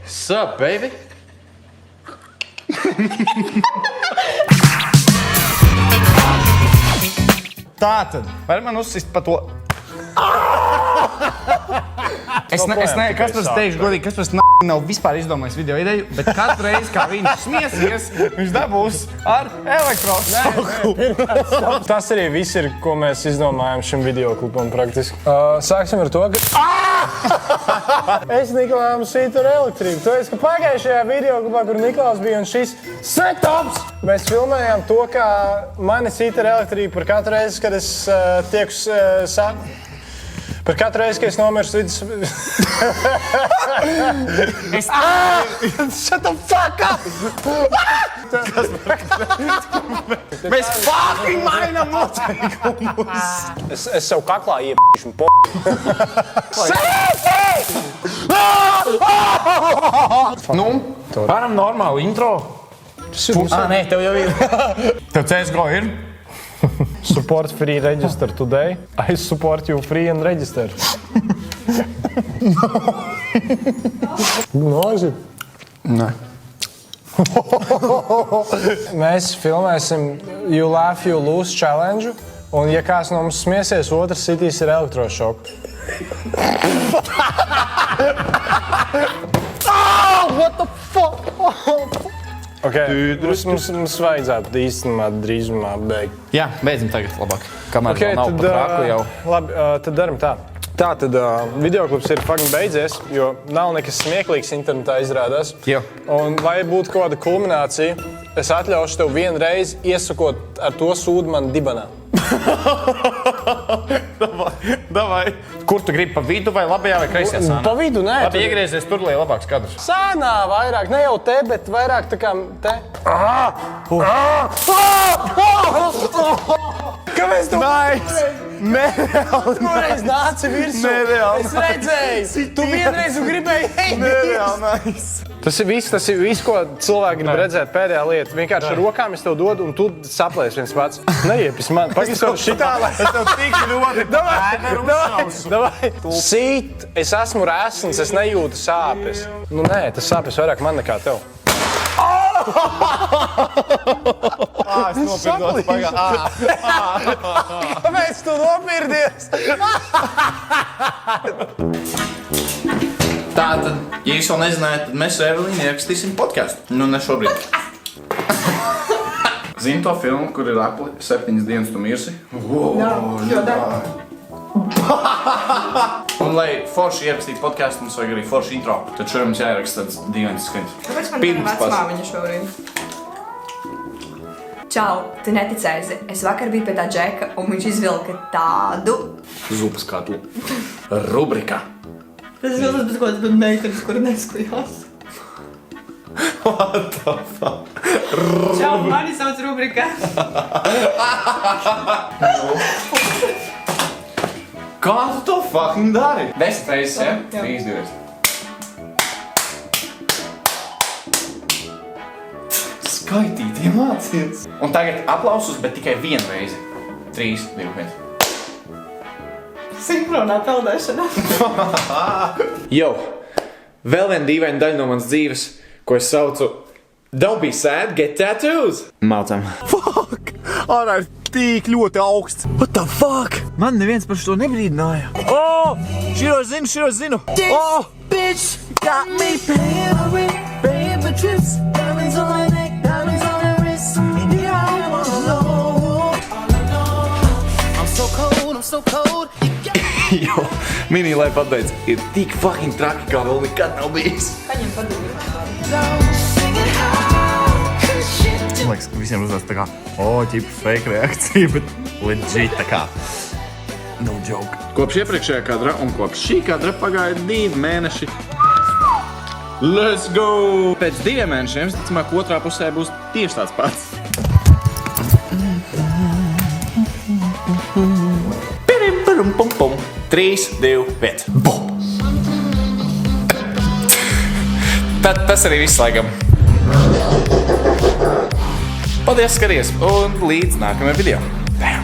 Sup, baby? Tātad, var man uzsist pa to? Es Kaspars teikšu godīgi, Kaspars nav vispār izdomājis video ideju, bet katru reizi, kā viņš smiesies, viņš dabūs ar elektrošoku. Tas arī viss ir, ko mēs izdomājam šim videoklipam praktiski. Sāksim ar to, ka... Es Niklausam sītu ar elektrību. Tu esi, ka pagājušajā videoklipā, kur Niklaus bija un šis setups, mēs filmējām to, kā mani sīta ar elektrību par katru reizi, kad es tieku par katru reizi, kad es nomirstu vidus... Shut the fuck up! Mēs fucking mainām noteikumus! Es sev kaklā iepīšu un Nu, varam normālu intro. Nē, tev jau ir. Tev CSGO ir? Support free register today. I support you free and register. Nozi? Nē. Mēs filmēsim You Laugh, You Lose challenge. Un ja kāds no mums smiesies, otrs sitīs ar elektrošoku. What the fuck? Okay, mums vajadzētu īstenībā drīzumā beigt. Jā, beidzam tagad labāk. Kamēr vēl nav pat rāku jau. Labi, tad daram tā. Tātad videoklips ir fucking beidzies, jo nav nekas smieklīgs internetā izrādās. Jā. Un lai būtu kaut kāda kulminācija, es atļaušu tev vienreiz iesakot ar to sūdu man dibanā. Davai. Kur tu gribi, pa vidu vai labajā vai kreisajā sānā? Pa vidu, nē. Labi, iegriezies tur, lai labāks kadrs. Sānā vairāk, ne jau te, bet vairāk tā kā te. Kāpēc tu? Nice! Nereāli! Toreiz nāci virsū. Nereāli! Es redzēju! Tu vienreiz gribēji eit! Nereāli nice! Tas ir viss, ko cilvēki grib redzēt pēdējā lieta. Vienkārši ar rokām es tev dodu, un tu saplēsi viens pats. Neiepis man. Pagis tev šitā, lai... Es tev tik ļoti Davai! Sīt, es esmu rēsns, es nejūtu sāpes. Nu nē, tas sāpes vairāk man nekā tev. Es nopirdos pagā. Kāpēc tu nopirdies? Tātad, ja jūs vēl nezinājāt, tad mēs ar Evelīnu ierakstīsim podcastu. Nu, ne šobrīd. Zini to filmu, kur ir apli 7 dienas tu mirsi? Un, lai forši ierakstītu podcastu, mums vajag arī forši intro. Tad šodien mums jāieraksta tāds dīvains skaņas. Kāpēc man ir vecmāmiņa šobrīd? Čau, tu neticēsi. Es vakar biju pie tā džeka, un viņš izvilka tādu... Zupas katlu. Rubrika. Tas ir tas kaut kāds meitenes, kura neskujās. What the fuck? Čau, mani sauc rubrika. Kā tu to fucking dari? 10 reizes, ja? Jā. 3, 2. Skaitīt, iemācies. Un tagad aplausus, bet tikai vienu reizi. 3, 2, 1. Sinhronā peldēšana. Jo, vēl viena dīvaina daļa no manas dzīves, ko es saucu Don't be sad, get tattoos. Mācam. Fuck! Ārā ir tik ļoti augsts. What the fuck? Man neviens par šo nebrīdināja. Oh! Širo zinu! Oh! Bitch got me paying for trips. Diamonds on my neck, diamonds on my wrist. Yeah, I wanna know. I'm so cold. Jo, mini, lai pabeidz, ir tik fucking traki, kā vēl nekad nav bijis. Paņem padomāt. Man liekas, ka visiem uzvās tā kā, ķipa fake reakcija, bet legit tā kā. No joke. Kopš iepriekšējā kadra un kopš šī kadra pagāja 2 mēneši. Let's go! Pēc 2 mēnešiem, ticamāk, otrā pusē būs tieši tāds pats. Pirim, pirim, pum, pum. 3, 2, 1. Bum! Tas arī viss laikam. Paldies, skaties, un līdz nākamajam video. Bam!